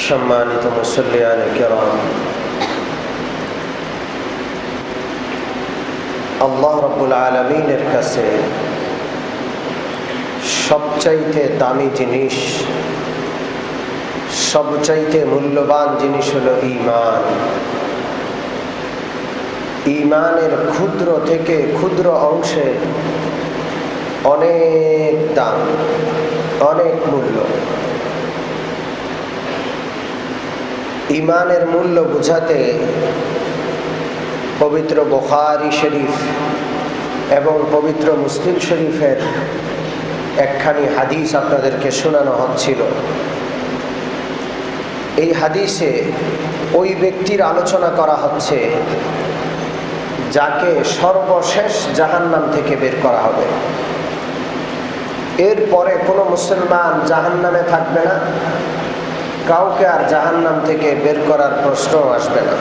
সম্মানিত মুসল্লিয়ান কিরাম, আল্লাহ রাব্বুল আলামিনের কাছে সবচাইতে দামি জিনিস, সবচাইতে মূল্যবান জিনিস হলো ঈমান। ঈমানের ক্ষুদ্র থেকে ক্ষুদ্র অংশে অনেক দাম, অনেক মূল্য। ঈমানের মূল্য বুঝাতে পবিত্র বুখারী শরীফ এবং পবিত্র মুসলিম শরীফের একখানি হাদিস আপনাদেরকে শোনানো হচ্ছিল। এই হাদিসে ওই ব্যক্তির আলোচনা করা হচ্ছে যাকে সর্বশেষ জাহান্নাম থেকে বের করা হবে। এরপরে কোনো মুসলমান জাহান্নামে থাকবে না, কাউকে আর জাহান্নাম থেকে বের করার প্রশ্ন আসবে না।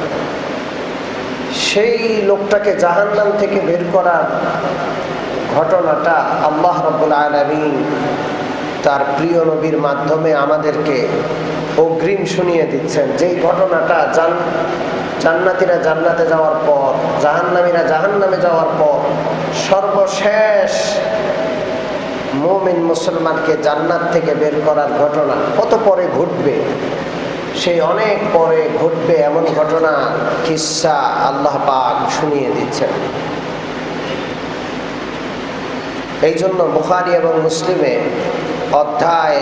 সেই লোকটাকে জাহান্নাম থেকে বের করার ঘটনাটা আল্লাহ রাব্বুল আলামিন তার প্রিয় নবীর মাধ্যমে আমাদেরকে অগ্রিম শুনিয়ে দিচ্ছেন। যেই ঘটনাটা জান্নাতীরা জান্নাতে যাওয়ার পর, জাহান্নামীরা জাহান্নামে যাওয়ার পর সর্বশেষ মুমিন মুসলমানকে জান্নাত থেকে বের করার ঘটনা কত পরে ঘটবে, সেই অনেক পরে ঘটবে এমন ঘটনা কিসসা আল্লাহ পাক শুনিয়ে দিচ্ছেন। এই জন্য বুখারী এবং মুসলিমে অধ্যায়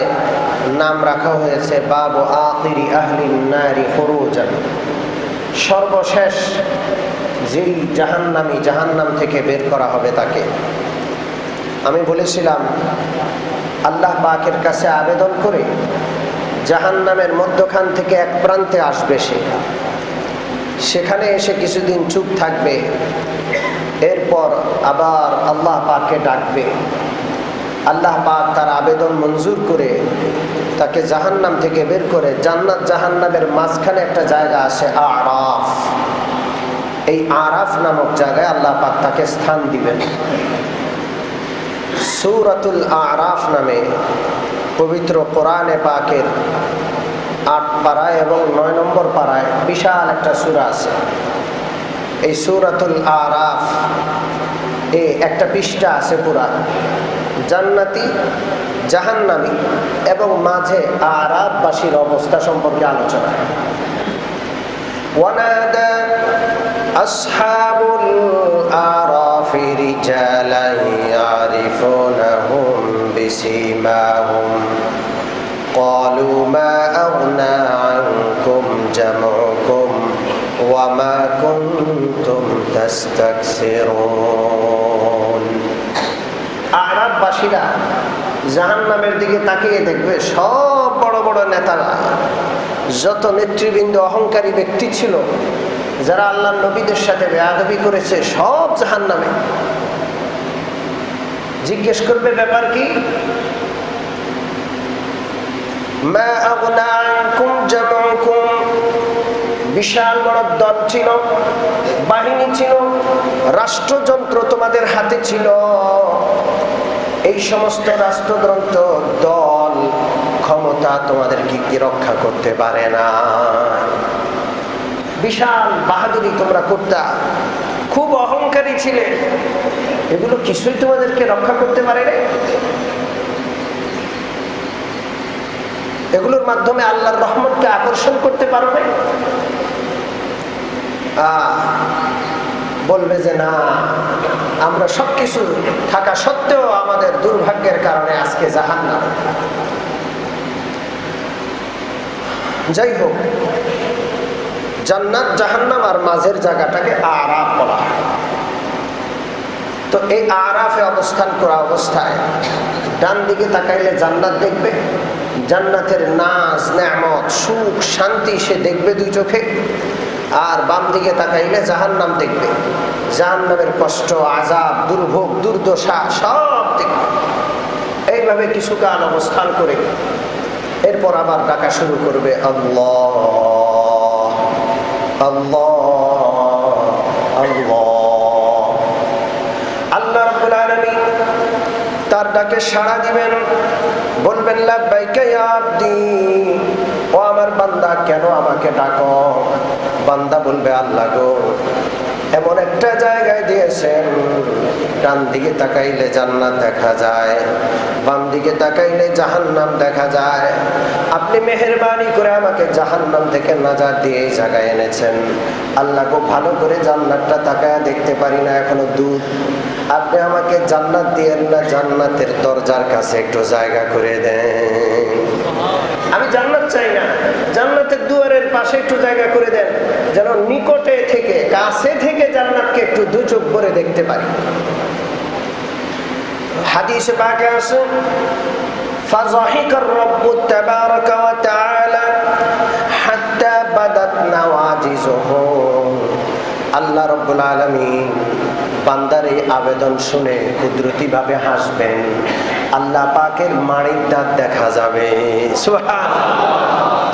নাম রাখা হয়েছে বাবু আখিরি আহলিন নারি খুরুজান। সর্বশেষ যেই জাহান্নামী জাহান্নাম থেকে বের করা হবে তাকে। আমি বলেছিলাম আল্লাহ পাকের কাছে আবেদন করে জাহান্নামের মধ্যখান থেকে এক প্রান্তে আসবে সে, সেখানে এসে কিছুদিন চুপ থাকবে, এরপর আবার আল্লাহ পাককে ডাকবে। আল্লাহ পাক তার আবেদন মঞ্জুর করে তাকে জাহান্নাম থেকে বের করে জান্নাত জাহান্নামের মাঝখানে একটা জায়গা আছে আরাফ। এই আরাফ নামক জায়গায় আল্লাহ পাক তাকে স্থান দিবেন। সূরাতুল আরাফ নামে পবিত্র কোরআনে পাকের ৮ পারায় এবং ৯ নম্বর পারায় বিশাল একটা সূরা আছে। এই সূরাতুল আরাফ একটা পৃষ্ঠা আছে পুরা জান্নাতি জাহান্নামী এবং মাঝে আরাফবাসীর অবস্থা সম্পর্কে আলোচনা। ওয়ানাদা আসহাবুল আরাফি রিজালান ইয়ারিফুনাহুম বিসীমাহুম ক্বালু মা আগনা আনকুম জামউকুম ওয়া মা কুনতুম তাস্তাকসিরুন। আরাফবাসীরা জাহান্নামের দিকে তাকিয়ে দেখবে সব বড় বড় নেতারা, যত নেতৃবৃন্দ অহংকারী ব্যক্তি ছিল, যারা আল্লাহর নবীদের সাথে বেয়াদবি করেছে, সব জাহান্নামে। জিজ্ঞেস করবে ব্যাপার কি? মা আগনা আনকুম জামউকুম, বিশাল বড় দল ছিল, বাহিনী ছিল, রাষ্ট্রযন্ত্র তোমাদের হাতে ছিল, এই সমস্ত রাষ্ট্রযন্ত্র দল ক্ষমতা তোমাদেরকে কি রক্ষা করতে পারে না। বিশাল বাহাদুরি তোমরা করতা, খুব অহংকারী ছিলে, এগুলো কিছুই তোমাদেরকে রক্ষা করতে পারে না। এগুলোর মাধ্যমে আল্লাহর রহমতকে আকর্ষণ করতে পারো না। বলবে যে না, আমরা সবকিছু থাকা সত্ত্বেও আমাদের দুর্ভাগ্যের কারণে আজকে জাহান্নাম। যাই হোক, জান্নাত জাহান্নাম আর মাঝের জায়গাটাকে আরাফ বলা হয়। তো এই আরাফে অবস্থান করা অবস্থায় ডান দিকে তাকাইলে জান্নাত দেখবে, জান্নাতের নাজ নেয়ামত সুখ শান্তি সে দেখবে দুই চোখে। আর বাম দিকে তাকাইলে জাহান্নাম দেখবে, জাহান্নামের কষ্ট, আযাব, দুর্ভোগ, দুর্দশা সব দেখবে। এইভাবে কিছুকাল অবস্থান করে এরপর আবার ডাকা শুরু করবে আল্লাহ আল্লাহ আল্লাহ। আল্লাহ রাব্বুল আলামিন তার ডাকে সাড়া দিবেন, বলবেন লাব্বাইকা ইয়া আবদি, ও আমার বান্দা কেন আমাকে ডাকো? বান্দা বলবে, আল্লাহ গো, এমন একটা জায়গায় দিয়েছেন, ডান দিকে তাকাইলে জান্নাত দেখা যায়, বাম দিকে তাকাইলে জাহান্নাম দেখা যায়। আপনি মেহেরবানি করে আমাকে জাহান্নাম থেকে নাজাত দিয়ে এই জায়গায় এনেছেন। আল্লাহ গো, ভালো করে জান্নাতটা তাকায় দেখতে পারি না, এখনো দূর। আপনি আমাকে জান্নাত দিয়েন না, জান্নাতের দরজার কাছে একটু জায়গা করে দেন। আমি জান্নাত চাই না, জান্নাতের দুয়ারের পাশে একটু জায়গা করে দেন, যেন নিকটে থেকে, কাছে থেকে জান্নাতকে একটু দু চোখ করে দেখতে পারি। হাদিসে পাকে আছে, ফাযাহিকার রাব্বু তাবারাকা ওয়া তাআলা হাত্তা বাদাত নাওয়াজিজুহু। আল্লাহ রাব্বুল আলামিন বান্দার এই আবেদন শুনে কুদরতিভাবে হাসবেন, আল্লাহ পাকের মাড়ির দাঁত দেখা যাবে। সুবহানাল্লাহ,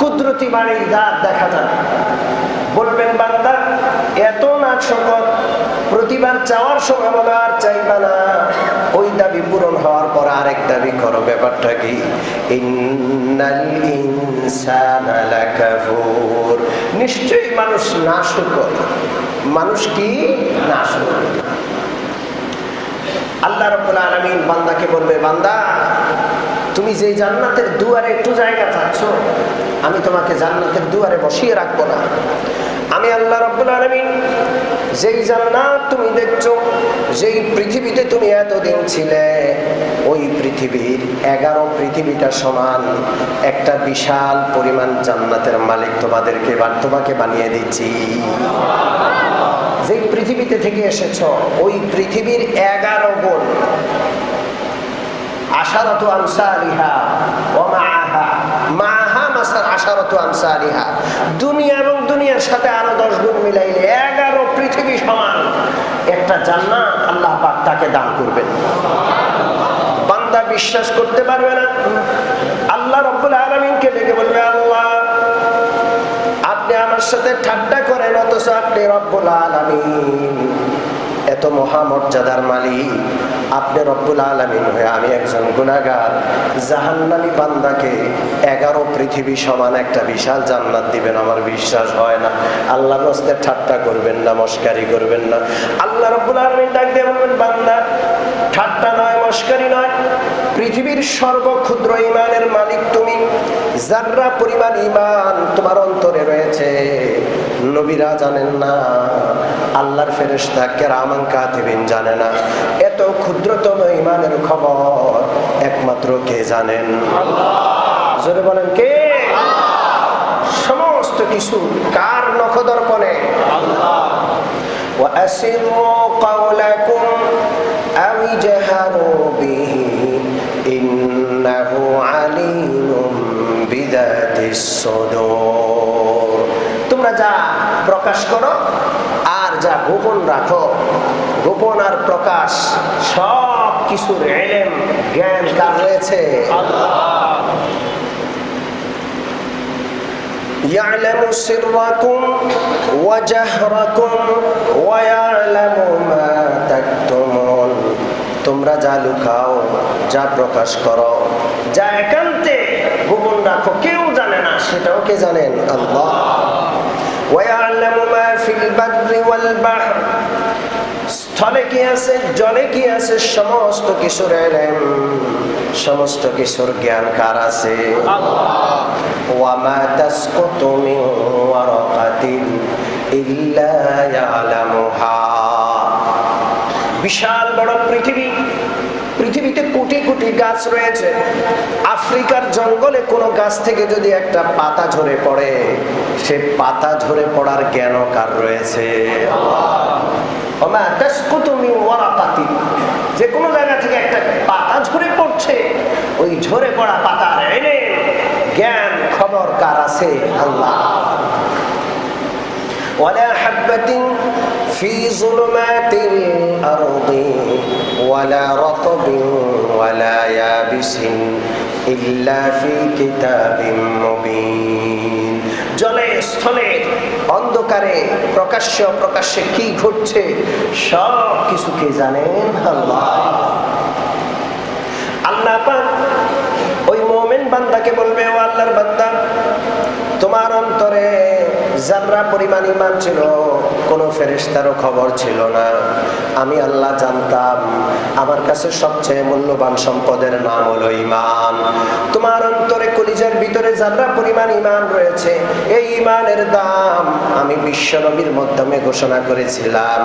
কুদরতি মাড়ির দাঁত দেখা যাবে। বলবেন, বান্দা এত নাশকত, প্রতিবার চাওয়ার সময় বলে আর চাইবা না, ওই দাবি পূরণ হওয়ার পর আরেক দাবি করো। ব্যাপারটা কি? ইন্নাল ইনসানা লাকাফুর, নিশ্চয়ই মানুষ নাশকর। মানুষ কি? নাশকর। আল্লাহ রাব্বুল আলামিন বান্দাকে বলবে, বান্দা তুমি যে জান্নাতের দুয়ারে একটু জায়গা চাচ্ছ, আমি তোমাকে জান্নাতের দুয়ারে বসিয়ে রাখবো না। আমি আল্লাহ রাব্বুল আলামিন যেই জান্নাত তুমি দেখছো, যেই পৃথিবীতে তুমি এতদিন ছিলে, ওই পৃথিবীর 11 পৃথিবীটা সমান একটা বিশাল পরিমাণ জান্নাতের মালিক তোমাকে বানিয়ে দিচ্ছি। যেই পৃথিবীতে থেকে এসেছ, ওই পৃথিবীর 11 গুণ, আশারাতু আমসালিহা ওয়া মাআহা, মাআহা মাসার আশারাতু আমসালিহা, দুনিয়া এবং দুনিয়ার সাথে আরো 10 গুণ মিলাইলে 11 পৃথিবী সমান একটা জান্নাত আল্লাহ পাক তাকে দান করবেন। বান্দা বিশ্বাস করতে পারবে না, আল্লাহ রাব্বুল আলামিনকে ডেকে বলবে, আল্লাহ আপনি আমার সাথে ঠাট্টা করেন, অথচ আপনি রব্বুল আলামিন, এত মহামর্যাদার মালিক, আপনি রব্বুল আলামিন হয়ে আমি একজন গুনাহগার জাহান্নামী বান্দাকে 11 পৃথিবী সমান একটা বিশাল জান্নাত দিবেন, আমার বিশ্বাস হয় না। আল্লাহর রাস্তে ঠাট্টা করবেন না, মস্কারি করবেন না। আল্লাহ রব্বুল আলামিন ডাক দিয়ে বলবেন, বান্দা ঠাট্টা নয়, মস্কারি নয়, পৃথিবীর সর্বক্ষুদ্র ঈমানের মালিক তুমি, যাররা পরিমাণ ঈমান তোমার অন্তরে রয়েছে, নবীরা জানেন না, আল্লাহর ফেরেশতা কিরামান কাতিবিন জানে না। এত ক্ষুদ্রতম ঈমানের খবর একমাত্র কে জানেন? আল্লাহ। জোরে বলেন, কে? সমস্ত কিছু কার নখদর্পণে? আল্লাহ। ওয়া আসিরু কাওলাকুম আও জাহারু বিহি ইন্নাহু আলিমুম বিযাতিস সুদূর। তোমরা যা প্রকাশ করো আর যা গোপন রাখো, গোপন আর প্রকাশ সব কিছুর ইলম, জ্ঞান কার রয়েছে? আল্লাহ। ইয়ালামু সিররাকুম ওয়া জাহরাকুম ওয়া ইয়ালামু মা তাকতুমুন। তোমরা যা লুকাও, যা প্রকাশ করো, যা একান্তে গোপন রাখো, কেউ জানে না, সেটাও কে জানেন? আল্লাহ। ওয়া ইয়ালামু মা ফিল বাররি ওয়াল বাহর, স্থলে কি আছে, জলে কি আছে, সমস্ত কিছুর ইলম, সমস্ত কিছুর জ্ঞান কার আছে? আল্লাহ। ওয়া মা তাসকুতু মিন ওয়ারাকাতিন ইল্লা ইয়ালামুহা। বিশাল বড় পৃথিবী, পৃথিবীতে কোটি কোটি গাছ রয়েছে। আফ্রিকার জঙ্গলে কোনো গাছ থেকে যদি একটা পাতা ঝরে পড়ে, সে পাতা ঝরে পড়ার জ্ঞান কার রয়েছে? ওমা তাসকুতু মিন ওয়ারাকাতিন, যে কোনো জায়গা থেকে একটা পাতা ঝরে পড়ছে, ওই ঝরে পড়া পাতার ইলম, জ্ঞান, খবর কার আছে? আল্লাহ। ওয়ালা হাববাতিন ফি যুলুমাতিল আরদি ওয়ালা রাতবিন ওয়ালা ইয়াবিসিন ইল্লা ফি কিতাবিম মুবিন। জলে স্থলে অন্ধকারে প্রকাশ্য প্রকাশ্যে কি ঘটছে, সব কিছু কে জানেন? আল্লাহ। আল্লাহ পাক ওই মুমিন বান্দাকে বলবে, ও আল্লাহর বান্দা, তোমার অন্তরে যারা পরিমাণ ঈমান ছিল, কোন ফেরেশতারও খবর ছিল না। আমি আল্লাহ জানতাম আমার কাছে সবচেয়ে মূল্যবান সম্পদের নাম হলো ঈমান। তোমার অন্তরে কলিজার ভিতরে যারা পরিমাণ ঈমান রয়েছে, এই ঈমানের দাম আমি বিশ্ব নবীর মাধ্যমে ঘোষণা করেছিলাম।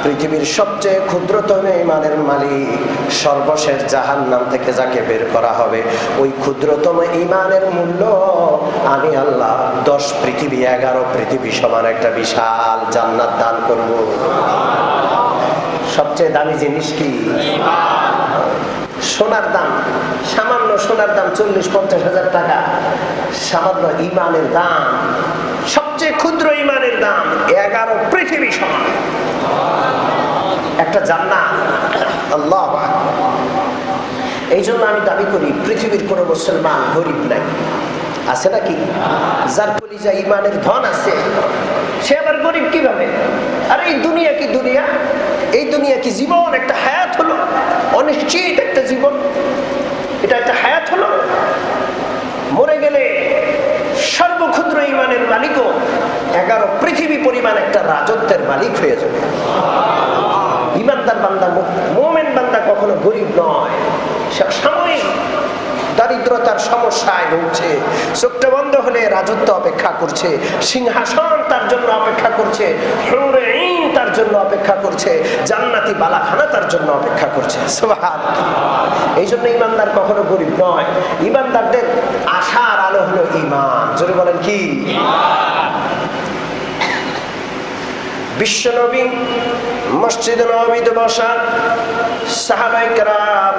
পৃথিবীর সবচেয়ে ক্ষুদ্রতম ঈমানের মালিক, সর্বশেষ জাহান্নাম থেকে যাকে বের করা হবে, ওই ক্ষুদ্রতম ঈমানের মূল্য আমি আল্লাহ 10 পৃথিবী 11 পৃথিবী সমান একটা বিশাল জান্নাত দান করব। সবচেয়ে দামি জিনিস কি? সোনার দাম, সামান্য সোনার দাম 40-50 হাজার টাকা। সামান্য ঈমানের দাম, সবচেয়ে ক্ষুদ্র ঈমানের দাম 11 পৃথিবী সমান একটা জান্নাত। আল্লাহ, এই জন্য আমি দাবি করি পৃথিবীর কোন মুসলমান গরিব নাই। আছে নাকি? যার কলিজা ঈমানের ধন আছে, সে আবার গরিব কিভাবে? আরে এই দুনিয়া কি দুনিয়া? এই দুনিয়া কি জীবন? একটা হায়াত হলো, অনিশ্চিত একটা জীবন। এটা একটা হায়াত হলো। মরে গেলে সর্বক্ষুদ্র ঈমানের মালিকও 11 পৃথিবী পরিমাণ একটা রাজত্বের মালিক হয়ে যাবে। ঈমানদার বান্দা, মুমিন বান্দা কখনো গরিব নয়। সাময়িক দারিদ্রতার সমস্যায় ভুগছে, চোখটা বন্ধ হলে রাজত্ব অপেক্ষা করছে, সিংহাসন তার জন্য অপেক্ষা করছে, হুরে ঈন তার জন্য অপেক্ষা করছে, জান্নাতি বালাখানা তার জন্য অপেক্ষা করছে। সুবহানাল্লাহ। এই জন্য ঈমানদার কখনো গরিব নয়। ঈমানদারদের আশার আলো হলো ঈমান। জোরে বলেন কি? বিশ্বনবী মসজিদে নববীতে বসা, সাহাবায়ে কেরাম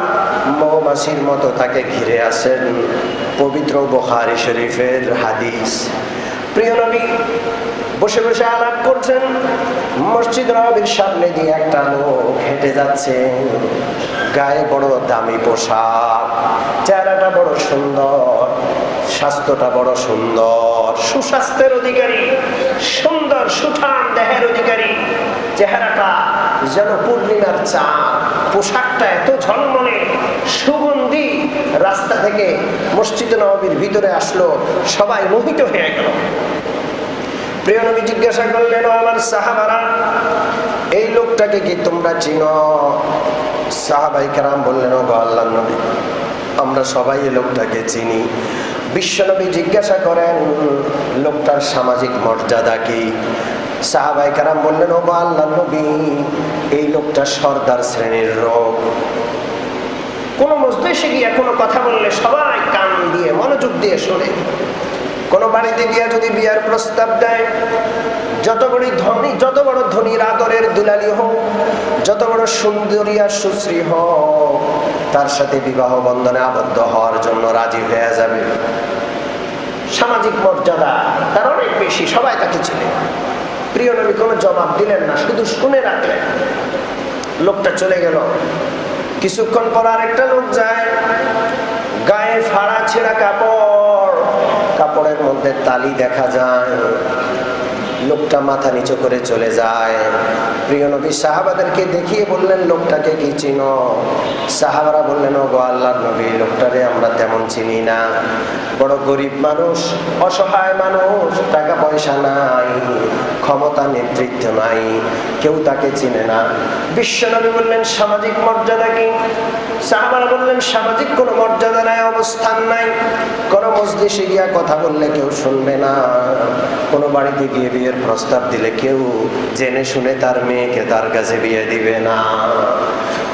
মৌমাছির মতো তাকে ঘিরে আছেন। পবিত্র বুখারী শরীফের হাদিস। প্রিয় নবী বসে বসে আলাপ করছেন। মসজিদ নববীর সামনে দিয়ে একটা লোক হেঁটে যাচ্ছে, গায়ে বড় দামি পোশাক, চেহারাটা বড় সুন্দর, স্বাস্থ্যটা বড় সুন্দর, সুস্বাস্থ্যের অধিকারী, সুন্দর সুঠাম দেহের অধিকারী, চেহারাটা যেন পূর্ণিমার চাঁদ, পোশাকটা এত ঝলমলে সুগন্ধি। রাস্তা থেকে মসজিদ নববীর ভিতরে আসলো, সবাই মোহিত হয়ে গেল। প্রিয় নবী জিজ্ঞাসা করলেন, আমার সাহাবারা, এই লোকটাকে কি তোমরা চিনো? সাহাবায়ে কেরাম বললেন, ও আল্লাহর নবী, আমরা সবাই এই লোকটাকে চিনি। বিশ্বনবী জিজ্ঞাসা করেন, লোকটার সামাজিক মর্যাদা কি? সাহাবায়ে কেরাম বললেন, ও আল্লাহর নবী, এই লোকটা সর্দার শ্রেণীর লোক। কোন মজলিসে গিয়ে কোনো কথা বললে সবাই কান দিয়ে মনোযোগ দিয়ে শোনে। কোন বাড়িতে গিয়া যদি বিয়ার প্রস্তাব দেয়, যত বড় ধনীর আদরের দুলালি হোক, যত বড় সুন্দরী আর সুশ্রী হোক, তার সাথে বিবাহ বন্ধনে আবদ্ধ হওয়ার জন্য রাজি হয়ে যাবে। সামাজিক মর্যাদা তার অনেক বেশি, সবাই তাকে চিনে। প্রিয় নবী কোনো জবাব দিলেন না, শুধু শুনে রাখলেন। লোকটা চলে গেল। কিছুক্ষণ পর আরেকটা লোক যায়, গায়ে ফাড়া ছেঁড়া কাপড়, কাপড়ের মধ্যে তালি দেখা যায়। লোকটা মাথা নিচু করে চলে যায়। প্রিয় নবী সাহাবাদেরকে দেখিয়ে বললেন, লোকটাকে কি চিনো? সাহাবারা বললেন, ও গো আল্লাহর নবী, লোকটারে আমরা তেমন চিনি না, বড় গরিব মানুষ, অসহায় মানুষ, টাকা পয়সা নাই, ক্ষমতা নেতৃত্ব নাই, কেউ তাকে চিনে না। বিশ্বনবী বললেন, সামাজিক মর্যাদা কি? সাহাবারা বললেন, সামাজিক কোনো মর্যাদা নাই, অবস্থান নাই। কোন মজলিসে গিয়া কথা বললে কেউ শুনবে না, কোন বাড়িতে গিয়ে বিয়ের প্রস্তাব দিলে কেউ জেনে শুনে তার মেয়েকে তার কাছে বিয়ে দিবে না।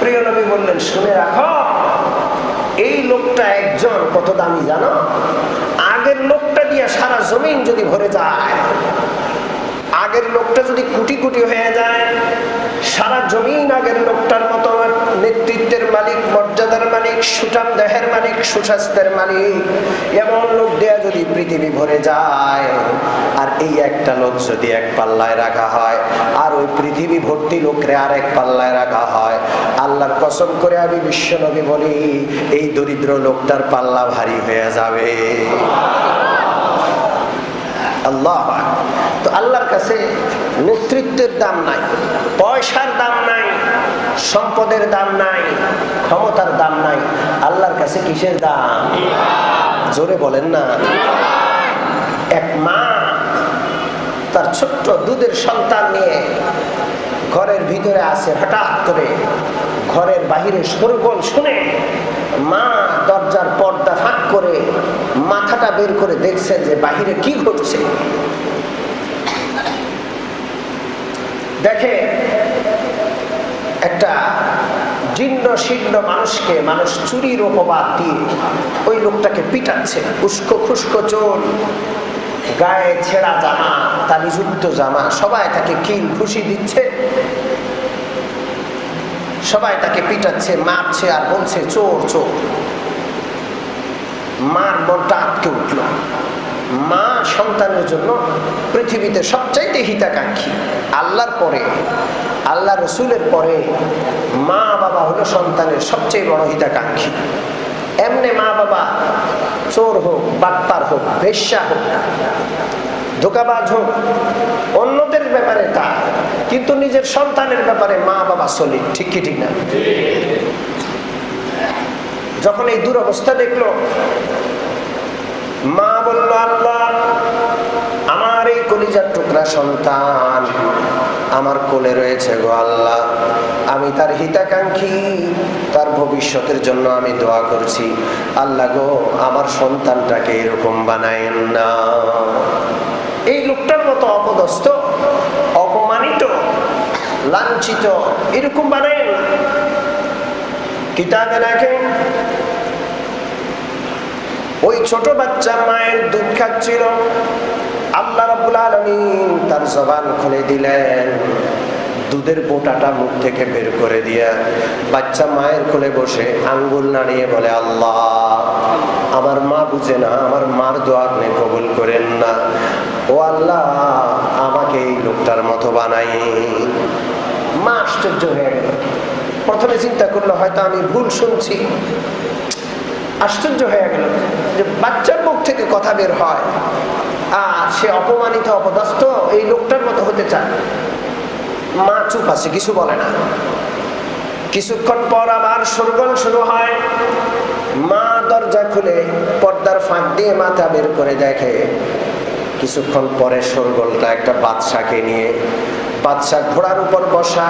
প্রিয় নবী বললেন, শুনে রাখো, এই লোকটা একজন কত দামি জানো? আগের লোকটা দিয়ে সারা জমিন যদি ভরে যায়, আগের লোকটা যদি কোটি কোটি হয়ে যায়, সারা জমিন আগের লোকটার মতো নেতৃত্বের মালিক, মর্যাদার মালিক, সুঠাম দেহের মালিক, সুস্বাস্থ্যের মালিক, এমন লোক দেয়া যদি পৃথিবী ভরে যায়, আর এই একটা লোক যদি এক পাল্লায় রাখা হয়, আর ওই পৃথিবী ভর্তি লোকরে আর এক পাল্লায় রাখা হয়, আল্লাহর কসম করে আমি বিশ্বনবী বলি, এই দরিদ্র লোকটার পাল্লা ভারী হয়ে যাবে। আল্লাহ। তো আল্লাহর কাছে নেতৃত্বের দাম নাই, পয়সার দাম নাই, সম্পদের দাম নাই, ক্ষমতার দাম নাই। আল্লাহর কাছে কিসের দাম? জোরে বলেন না। এক মা তার ছোট্ট দুধের সন্তান নিয়ে ঘরের ভিতরে আছে, হঠাৎ করে ঘরের বাহিরে শোরগোল শুনে মা দরজার পর্দা ফাঁক করে মাথাটা বের করে দেখছে যে বাহিরে কি ঘটছে। দেখে একটা জীর্ণ শীর্ণ মানুষকে মানুষ চুরির অপবাদ দিয়ে ওই লোকটাকে পিটাচ্ছে। উস্কো খুস্কো চোর, গায়ে ছেঁড়া জামা, তালিযুক্ত জামা, সবাই তাকে কিল খুশি দিচ্ছে, সবাই তাকে পিটাচ্ছে, মারছে আর বলছে চোর চোর। মার মনটা আটকে উঠল। মা সন্তানের জন্য পৃথিবীতে সবচাইতে হিতাকাঙ্ক্ষী। আল্লাহর পরে, আল্লাহ রসুলের পরে মা বাবা হলো সন্তানের সবচেয়ে বড় হিতাকাঙ্ক্ষী। এমনি মা বাবা চোর হোক, বাটপার হোক, বেশ্যা হোক, ধোঁকাবাজ হোক, অন্যদের ব্যাপারে তা, কিন্তু নিজের সন্তানের ব্যাপারে মা বাবা সলিড। ঠিক কি ঠিক না? যখন এই দুরবস্থা দেখলো, মা বলল, আল্লাহ, আমার এই কলিজার টুকরা সন্তান আমার কোলে রয়েছে গো আল্লাহ, আমি তার হিতাকাঙ্ক্ষী, তার ভবিষ্যতের জন্য আমি দোয়া করছি। আল্লাহ গো, আমার সন্তানটাকে এরকম বানায়েন না। এই লোকটার মতো অপদস্থ, অপমানিত, লাঞ্ছিত এরকম বানায়েন। কিতাবে দেখেন ওই ছোট বাচ্চা মায়ের দুধ খাচ্ছিল, আল্লাহ রাব্বুল আলামিন তার জবান খুলে দিলেন। দুধের বোঁটাটা মুখ থেকে বের করে দিয়া বাচ্চা মায়ের কোলে বসে আঙ্গুল নাড়িয়ে বলে, আল্লাহ, আমার মা বুঝে না, আমার মার দোয়া আপনি কবুল করেন না। ও আল্লাহ, আমাকে এই লোকটার মতো বানাই। মা আশ্চর্য হয়ে গেল। প্রথমে চিন্তা করলো হয়তো আমি ভুল শুনছি। আশ্চর্য হয়ে গেল যে বাচ্চার মুখ থেকে কথা বের হয় আর সে অপমানিত, অপদস্থ এই লোকটার মতো হতে চায়। মা চুপ আছে, কিছু বলে না। কিছুক্ষণ পর আবার শোরগোল শুরু হয়। মা দরজা খুলে পর্দার ফাঁক দিয়ে মাথা বের করে দেখে কিছুক্ষণ পরে শোরগোলটা একটা বাদশাকে নিয়ে। বাদশা ঘোড়ার উপর বসা,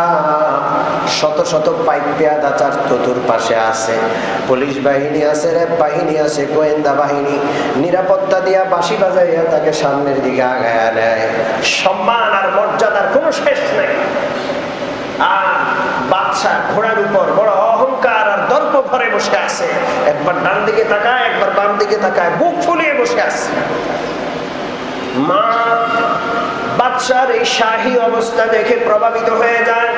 শত শত পাইক পেয়াদা চার চতুর্পাশে আছে, পুলিশ বাহিনী আছে, র্যাব বাহিনী আছে, গোয়েন্দা বাহিনী নিরাপত্তা দিয়া বাঁশি বাজাইয়া তাকে সামনের দিকে আগায়া নেয়। সম্মান আর মর্যাদার কোনো শেষ নেই। আর বাদশা ঘোড়ার উপর বড় অহংকার আর দর্প ভরে বসে আছে। একবার ডান দিকে তাকায়, একবার বাম দিকে তাকায়, বুক ফুলিয়ে বসে আছে। মা বাদশার এই শাহী অবস্থা দেখে প্রভাবিত হয়ে যায়।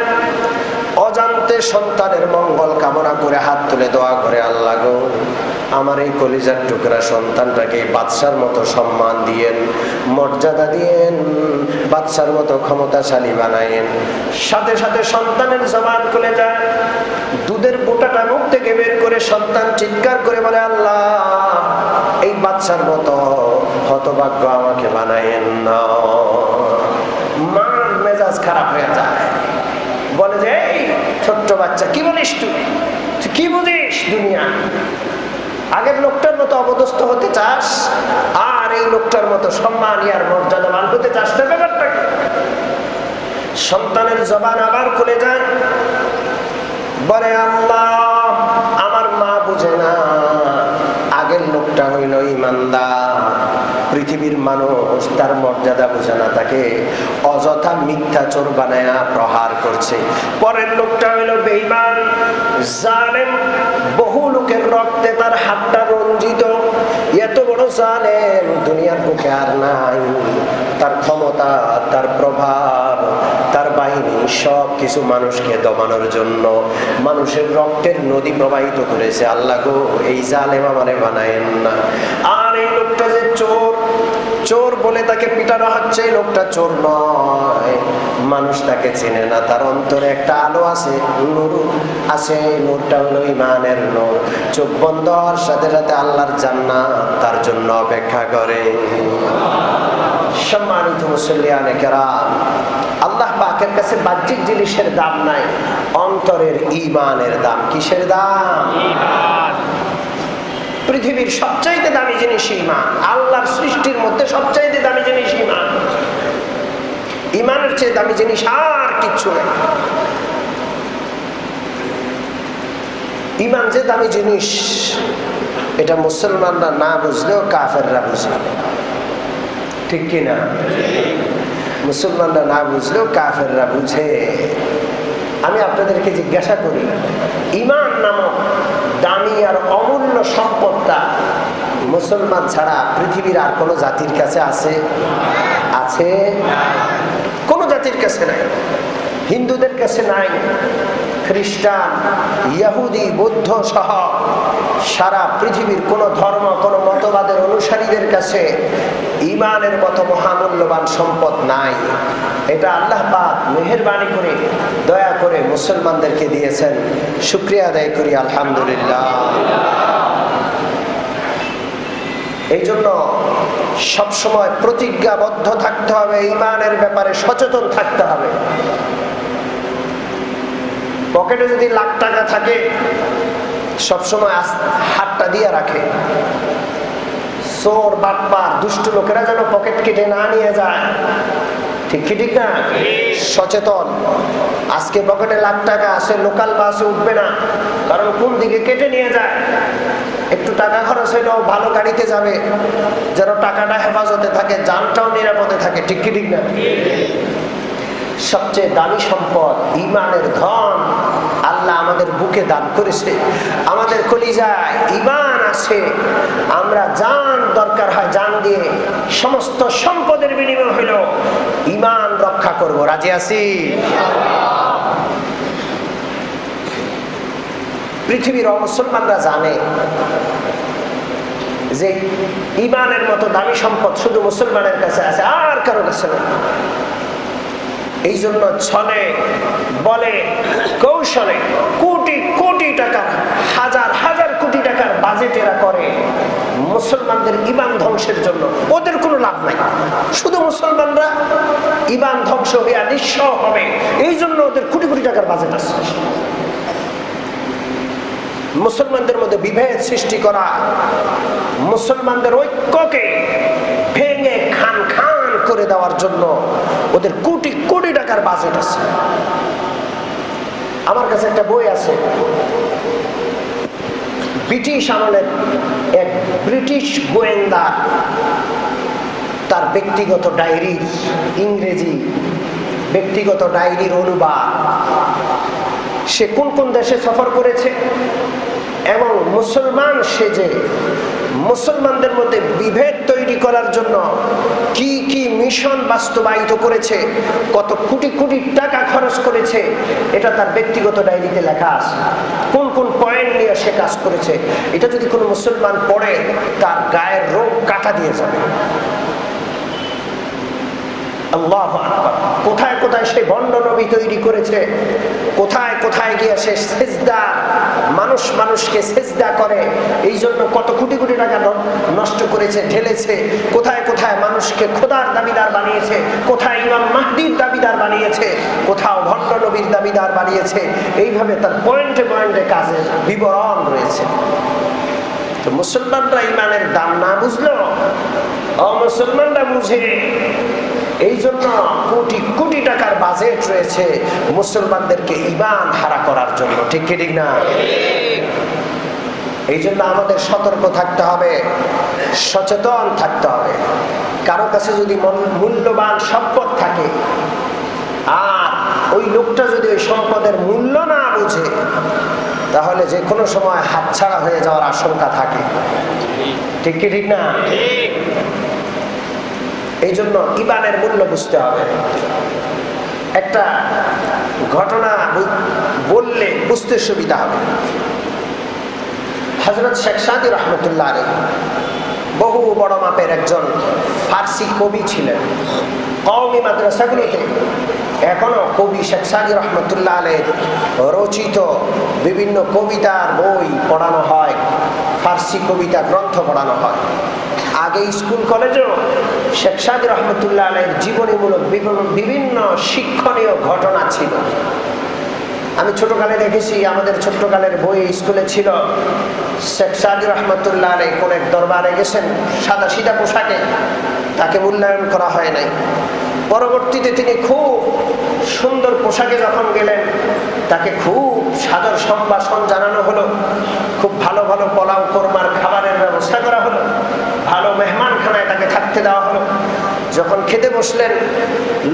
অজান্তে সন্তানের মঙ্গল কামনা করে হাত তুলে দোয়া করে, আল্লাহ গো, আমার এই কলিজার টুকরা সন্তানটাকে বাদশার মতো সম্মান দিয়েন, মর্যাদা দিয়েন, বাদশার মতো ক্ষমতাশালী বানায়েন। সাথে সাথে সন্তানের জবান খুলে যায়। দুধের বোঁটাটা মুখ থেকে বের করে সন্তান চিৎকার করে বলে, আল্লাহ, এই বাদশার মতো হতভাগ্য আমাকে বানায়েন না। মার মেজাজ খারাপ হয়ে যায়, বলে যে, এই ছোট্ট বাচ্চা, কি বলিস তুই? কি বুঝিস দুনিয়া? আগের লোকটার মতো অপদস্থ হতে চাস আর এই লোকটার মতো সম্মান আর মর্যাদাবান হতে চাস না? ব্যাপারটা কি? সন্তানের জবান আবার খুলে যায়, বলে, আল্লাহ, আমার মা বুঝে না। আগের লোকটা হইল ইমানদার, পৃথিবীর মানুষ তার মর্যাদা বুঝে না, তাকে অযথা মিথ্যাচোর বানায়া প্রহার করছে। পরের লোকটা হইল বেঈমান, জালেম, বহু লোকের রক্তে তার হাতটা রঞ্জিত। এত বড় জালেম দুনিয়ার বুকে আর নাই। তার ক্ষমতা, তার প্রভাব, তার বাহিনী সব কিছু মানুষকে দমানোর জন্য মানুষের রক্তের নদী প্রবাহিত করেছে। আল্লাহ গো, এই জালেম আমারে বানায়েন না। আর এই লোকটা যে চোর, চোর বলে তাকে পিটানো হচ্ছে, এই লোকটা চোর নয়, মানুষ তাকে চেনে না। তার অন্তরে একটা আলো আছে, নূর আছে, নূরটা হলো ইমানের নূর। চোখ বন্ধ হওয়ার সাথে সাথে আল্লাহর জান্নাত তার জন্য অপেক্ষা করে। সম্মানিত মুসল্লিয়ানে কেরাম, আল্লাহ পাকের কাছে বাহ্যিক জিনিসের দাম নাই, অন্তরের ঈমানের দাম। কিসের দাম? ঈমান। পৃথিবীর সবচাইতে দামি জিনিস ঈমান। আল্লাহর সৃষ্টির মধ্যে সবচাইতে দামি জিনিস ঈমান। ঈমানের চেয়ে দামি জিনিস আর কিচ্ছু নেই। ঈমান যে দামি জিনিস, এটা মুসলমানরা না বুঝলেও কাফেররা বুঝে, ঠিক কিনা? মুসলমানরা না বুঝলেও কাফেররা বুঝে। আমি আপনাদেরকে জিজ্ঞাসা করি, ঈমান নামক দামি আর অমূল্য সম্পদটা মুসলমান ছাড়া পৃথিবীর আর কোনো জাতির কাছে আছে? আছে? কোনো জাতির কাছে নাই। হিন্দুদের কাছে নাই, খ্রিস্টান, ইহুদি, বৌদ্ধ সহ সারা পৃথিবীর কোন ধর্ম, কোন মতবাদের অনুসারীদের কাছে ঈমানের মতো মহামূল্যবান সম্পদ নাই। এটা আল্লাহ পাক মেহেরবানি করে, দয়া করে মুসলমানদেরকে দিয়েছেন। শুকরিয়া আদায় করি, আলহামদুলিল্লাহ। এই জন্য সবসময় প্রতিজ্ঞাবদ্ধ থাকতে হবে, ঈমানের ব্যাপারে সচেতন থাকতে হবে। পকেটে যদি লাখ টাকা থাকে, সবসময় হাতটা দিয়ে রাখে। চোর, বাটপার, দুষ্ট লোকেরা যেন পকেট কেটে না নিয়ে যায়, ঠিক কি ঠিক না? সচেতন। আজকে পকেটে লাখ টাকা আছে, লোকাল বাসে উঠবে না, কারণ কোন দিকে কেটে নিয়ে যায়। একটু টাকা খরচ হইলেও ভালো গাড়িতে যাবে, যেন টাকাটা হেফাজতে থাকে, জানটাও নিরাপদে থাকে, ঠিক কি ঠিক না? সবচেয়ে দামি সম্পদ ঈমানের ধন আল্লাহ আমাদের বুকে দান করেছে। আমাদের কলিজায় ঈমান আছে। আমরা জান দরকার হয় জান দিয়ে সমস্ত সম্পদের বিনিময় হইল ঈমান রক্ষা করব। রাজি আছি? পৃথিবীর অমুসলমানরা জানে যে ঈমানের মতো দামি সম্পদ শুধু মুসলমানের কাছে আছে, আর কারো কাছে নেই। এই জন্য ছলে বলে কৌশলে কোটি কোটি টাকা, হাজার হাজার কোটি টাকার বাজেট এরা করে মুসলমানদের ঈমান ধ্বংসের জন্য। ওদের কোনো লাভ নাই, শুধু মুসলমানরা ঈমান ধ্বংস হইয়া নিঃস্ব হবে, এই জন্য ওদের কোটি কোটি টাকার বাজেট আছে। মুসলমানদের মধ্যে বিভেদ সৃষ্টি করা, মুসলমানদের ঐক্যকে ভেঙে খান খান করে দেওয়ার জন্য ওদের কোটি কোটি টাকার বাজেট আছে। আমার কাছে একটা বই আছে, ব্রিটিশ আমলের এক ব্রিটিশ গোয়েন্দা তার ব্যক্তিগত ডায়েরির ইংরেজি ব্যক্তিগত ডায়েরির অনুবাদ। সে কোন কোন দেশে সফর করেছে এবং মুসলমান সেজে মুসলমানদের মধ্যে বিভেদ তৈরি করার জন্য কি কি মিশন বাস্তবায়িত করেছে, কত কোটি কোটি টাকা খরচ করেছে, এটা তার ব্যক্তিগত ডায়েরিতে লেখা আছে। কোন কোন পয়েন্ট নিয়ে সে কাজ করেছে, এটা যদি কোনো মুসলমান পড়ে তার গায়ের রোগ কাটা দিয়ে যাবে। আল্লাহু আকবার। কোথায় কোথায় সে ভণ্ড নবী তৈরি করেছে, কোথায় কোথায় গিয়ে সে সেজদা, মানুষ মানুষকে সেজদা করে, এই জন্য কত কোটি কোটি টাকা নষ্ট করেছে, ঢেলেছে। কোথায় কোথায় মানুষকে খোদার দাবিদার বানিয়েছে, কোথায় ইমাম মাহদির দাবিদার বানিয়েছে, কোথাও ভণ্ড নবীর দাবিদার বানিয়েছে। এইভাবে তার পয়েন্টে পয়েন্টে কাজের বিবরণ রয়েছে। তো মুসলমানরা ইমানের দাম না বুঝলো, অমুসলমানরা বুঝে। এই জন্য কোটি কোটি টাকার বাজেট রয়েছে মুসলমানদেরকে ঈমান হারা করার জন্য, ঠিক কি ঠিক না? এই জন্য আমাদের সতর্ক থাকতে হবে, সচেতন থাকতে হবে। কারো কাছে যদি মূল্যবান সম্পদ থাকে আর ওই লোকটা যদি ওই সম্পদের মূল্য না বুঝে, তাহলে যে কোনো সময় হাতছাড়া হয়ে যাওয়ার আশঙ্কা থাকে, ঠিক কি ঠিক না? এই জন্য ঈমানের মূল্য বুঝতে হবে। একটা ঘটনা বললে বুঝতে সুবিধা হবে। হযরত শেখ সাদী রহমতুল্লাহ আলাইহি বহু বড় মাপের একজন ফার্সি কবি ছিলেন। কওমি মাদ্রাসাগুলোতে এখনো কবি শেখ সাদী রহমতুল্লাহ আলাইহি রচিত বিভিন্ন কবিতার বই পড়ানো হয়, ফার্সি কবিতা গ্রন্থ পড়ানো হয়। আগে স্কুল কলেজেও শেখ সাদী রহমতুল্লাহ আলাইহির জীবনীমূলক বিভিন্ন শিক্ষণীয় ঘটনা ছিল। আমি ছোটকালে দেখেছি, আমাদের ছোট্টকালের বই স্কুলে ছিল, শেখ সাদি রহমতুল্লাহ আলাইহি কোন এক দরবারে গেছেন সাদা সিধা পোশাকে, তাকে মূল্যায়ন করা হয় নাই। পরবর্তীতে তিনি খুব সুন্দর পোশাকে যখন গেলেন, তাকে খুব সাদর সম্ভাষণ জানানো হলো, খুব ভালো ভালো পোলাও কোরমার খাবারের ব্যবস্থা করা হলো, ভালো মেহমানখানায় তাকে থাকতে দেওয়া হলো। যখন খেতে বসলেন,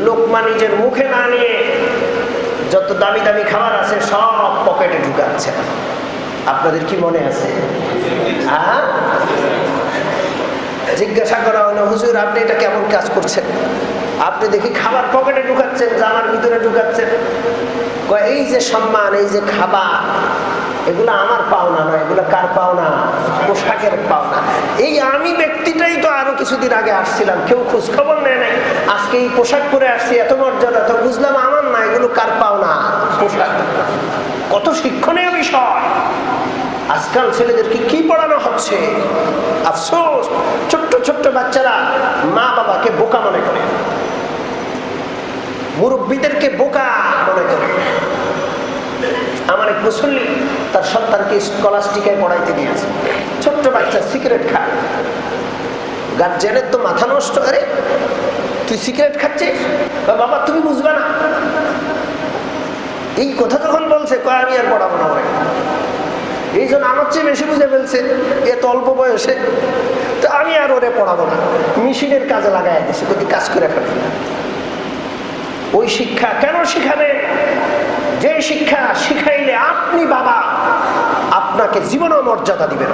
লোকমা নিজের মুখে না নিয়ে যত দামি দামি খাবার আছে সব পকেটে ঢুকাচ্ছে। আপনাদের কি মনে আছে? জিজ্ঞাসা করা হলো, হুজুর আপনি এটা কেমন কাজ করছেন? আপনি দেখি খাবার পকেটে ঢুকাচ্ছেন, জামার ভিতরে ঢুকাচ্ছেন। এই যে সম্মান, এই যে খাবার, এগুলো আমার পাওনা নয়, এগুলো কার পাওনা? পোশাকের পাওনা। এই আমি ব্যক্তিটাই তো আরো কিছুদিন আগে আসছিলাম, কেউ খোঁজ খবর নেয় নাই, আজকে এই পোশাক পরে আসছি, এত মর্যাদা, তো বুঝলাম আমার না, এগুলো কার পাওনা? পোশাক। কত শিক্ষণীয় বিষয়। আজকাল ছেলেদেরকে কি পড়ানো হচ্ছে, আফসোস। ছোট্ট ছোট্ট বাচ্চারা মা বাবাকে বোকা মনে করে, মুরব্বীদেরকে বোকা মনে করে। আমার এক মুসল্লি তার সন্তানকে স্কলাস্টিকায় পড়াইতে দিয়েছে, ছোট্ট বাচ্চা সিগারেট খায়, গার্জেনের তো মাথা নষ্ট। আরে তুই সিগারেট খাচ্ছিস? বাবা তুমি বুঝবে না। এই কথা যখন বলছে, আমি আর পড়াবো না। এই জন্য আমার চেয়ে বেশি বুঝে ফেলছে, এত অল্প বয়সে, তো আমি আর ওরে পড়াবো না, মেশিনের কাজে লাগাই দিচ্ছে, যদি কাজ করে ফেলে। ওই শিক্ষা কেন শিখাবে? যে শিক্ষা শিখাইলে আপনি বাবা আপনাকে জীবনও মর্যাদা দিবেন।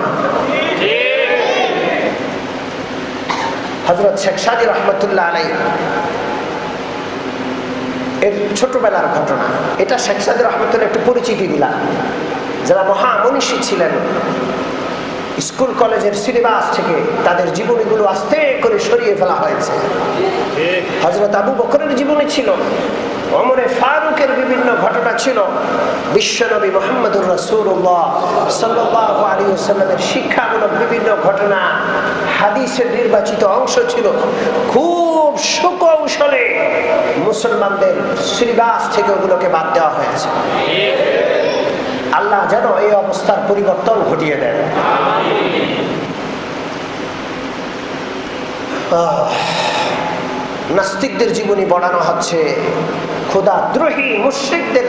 হযরত শেখ সাদি রহমতুল্লাহ আলাইহি এর ছোটবেলার ঘটনা। এটা শেখ সাদি রহমতুল্লাহ একটু পরিচিতি দিলাম। যারা মহামনীষী ছিলেন, স্কুল কলেজের সিলেবাস থেকে তাদের জীবনীগুলো আস্তে করে সরিয়ে ফেলা হয়েছে। হযরত আবু বকরের জীবনী ছিল, ওমরে ফারুকের বিভিন্ন ঘটনা ছিল, বিশ্বনবী মুহাম্মদুর রাসূলুল্লাহ সাল্লাল্লাহু আলাইহি ওয়াসাল্লামের শিক্ষামূলক বিভিন্ন ঘটনা হাদিসের নির্বাচিত অংশ ছিল। খুব সুকৌশলে মুসলমানদের সিলেবাস থেকে ওগুলোকে বাদ দেওয়া হয়েছে। আল্লাহ যেন এই অবস্থার পরিবর্তন ঘটিয়ে দেন। নাস্তিকদের জীবনী পড়ানো হচ্ছে, খোদাদ্রোহী মুশরিকদের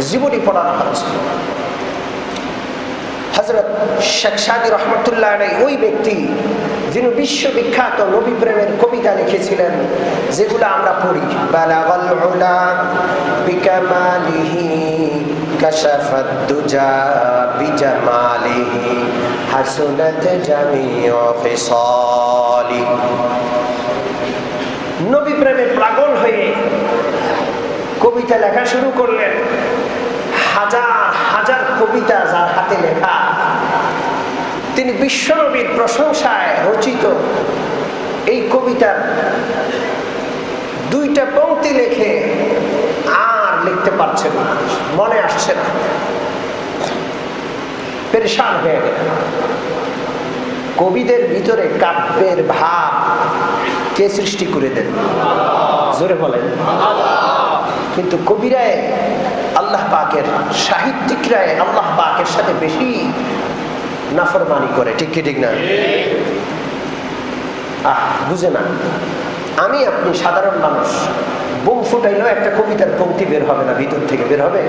জীবনী পড়ানো হচ্ছে। হযরত শেখ সাদি রহমতুল্লাহ আলাইহি ওই ব্যক্তি যিনি বিশ্ববিখ্যাত নবী প্রেমের কবিতা লিখেছিলেন, যেগুলো আমরা পড়ি, বালাগাল উলা বিকামালিহি কাশাফাদ দুজা বিজামালিহি হাসুনাত জামিউ ফিসালি। নবী প্রেমের পাগল হয়ে কবিতা লেখা শুরু করলেন। হাজার হাজার কবিতা যার হাতে লেখা, তিনি বিশ্বনবীর প্রশংসায় রচিত এই কবিতার দুইটা পংক্তি লিখে আর লিখতে পারছেন না, মনে আসছে না, পেরেশান হয়ে গেল। কবিদের ভিতরে কাব্যের ভাব কে সৃষ্টি করে দেন? জোরে বলেন। কিন্তু কবিরায় আল্লাহ পাকের, সাহিত্যিকরায় আল্লাহ পাকের সাথে বেশি নাফরমানি করে, ঠিক কি ঠিক না? বুঝে না। আমি আপনি সাধারণ মানুষ, বুম ফুটাইলেও একটা কবিতার পংক্তি বের হবে না, ভিতর থেকে বের হবে।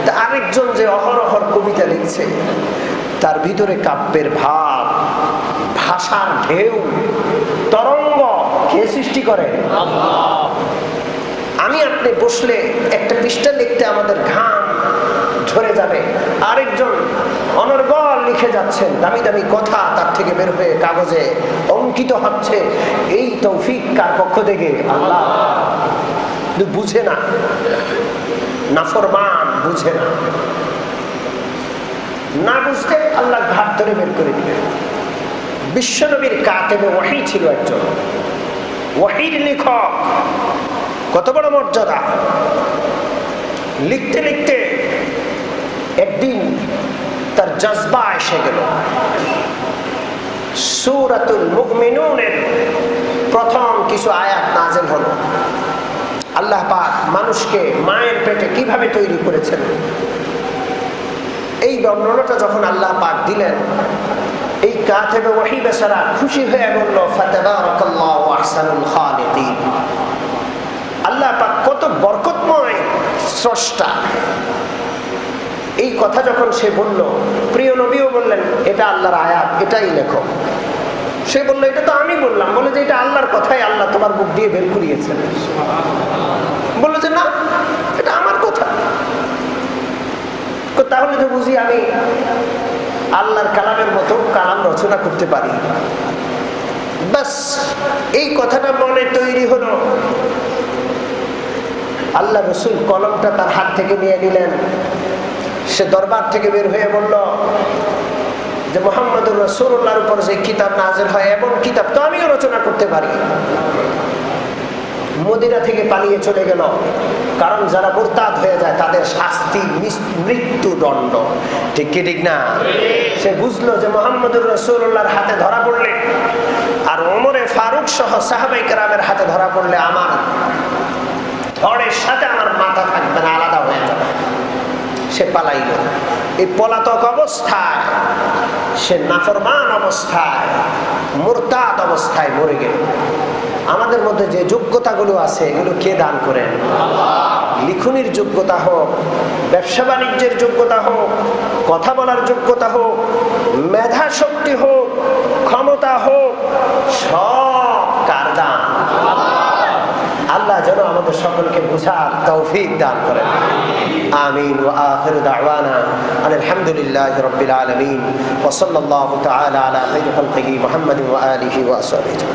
তা আরেকজন যে অহরহর কবিতা লিখছে, তার ভিতরে কাব্যের ভাব, ভাষার ঢেউ, তরঙ্গ কে সৃষ্টি করে? আমি আপনি বসলে একটা পৃষ্ঠা লিখতে আমাদের ঘাম ঝরে যাবে, আরেকজন অনর্গল লিখে যাচ্ছেন, দামি দামি কথা তার থেকে বের হয়ে কাগজে অঙ্কিত হচ্ছে। এই তৌফিক কার পক্ষ থেকে? আল্লাহ। বুঝে না, নাফরমান, বুঝে না। না বুঝতে আল্লাহ ঘাট ধরে বের করে দিবেন। বিশ্বনবীর কাতেবে ওহী ছিল একজন, ওহীর লেখক, কত বড় মর্যাদা। লিখতে লিখতে একদিন তার জজবা এসে গেল। সূরাতুল মুমিনুনের প্রথম কিছু আয়াত নাযিল হলো। আল্লাহ পাক মানুষকে মায়ের পেটে কিভাবে তৈরি করেছেন, এই বর্ণনাটা যখন আল্লাহ পাক দিলেন, এই কাতেবে ওহী বেচারা খুশি হয়ে বলল, ফাতাবারাকাল্লাহু আহসানুল খালিকিন। আল্লাহ পাক কত বরকতময় স্রষ্টা। এই কথা যখন সে বলল, প্রিয় নবীও বললেন, এটা আল্লাহর আয়াত, এটাই লেখো। সে বললো, এটা তো আমি বললাম। বলে যে এটা আল্লাহর কথাই আল্লাহ তোমার মুখ দিয়ে বের করিয়েছেন। বললো যে না, এটা আমার কথা। তাহলে তো বুঝি আমি আল্লাহর কালামের মতো কালাম রচনা করতে পারি। বাস এই কথাটা মনে তৈরি হলো। আল্লাহ রসুল কলমটা তার হাত থেকে নিয়ে নিলেন। সে দরবার থেকে বের হয়ে বলল যে মুহাম্মদুর রাসূলুল্লাহর উপর যে কিতাব নাযিল হয়, এমন কিতাব তো আমিও রচনা করতে পারি। মদিনা থেকে পালিয়ে চলে গেল, কারণ যারা মুরতাদ হয়ে যায় তাদের শাস্তি মৃত্যুদণ্ড। ঠিক কি ঠিক না? সে বুঝলো যে মুহাম্মদুর রাসূলুল্লাহর হাতে ধরা পড়লে আর ওমরে ফারুক সহ সাহাবায়ে কেরামের হাতে ধরা পড়লে আমার ধড়ের সাথে আমার মাথা থাকবে না, আলাদা হয়ে যাবে। সে পালাইল। এই পলাতক অবস্থায়, সে নাফরমান অবস্থায়, মুরতাদ অবস্থায় মরে গেল। আমাদের মধ্যে যে যোগ্যতাগুলো আছে এগুলো কে দান করেন? লিখনির যোগ্যতা হোক, ব্যবসা বাণিজ্যের যোগ্যতা হোক, কথা বলার যোগ্যতা হোক, মেধা শক্তি হোক, ক্ষমতা হোক, সব কার দান? আল্লাহ যেন আমাদের সকলকে বুঝার তৌফিক দান করেন। আমিন। ওয়া আখিরু দাওয়ানা আলহামদুলিল্লাহি রাব্বিল আলামিন ওয়া সাল্লাল্লাহু তাআলা আলা খায়রি খালকিহি মুহাম্মাদিন ওয়া আলিহি ওয়া আসহাবিহি।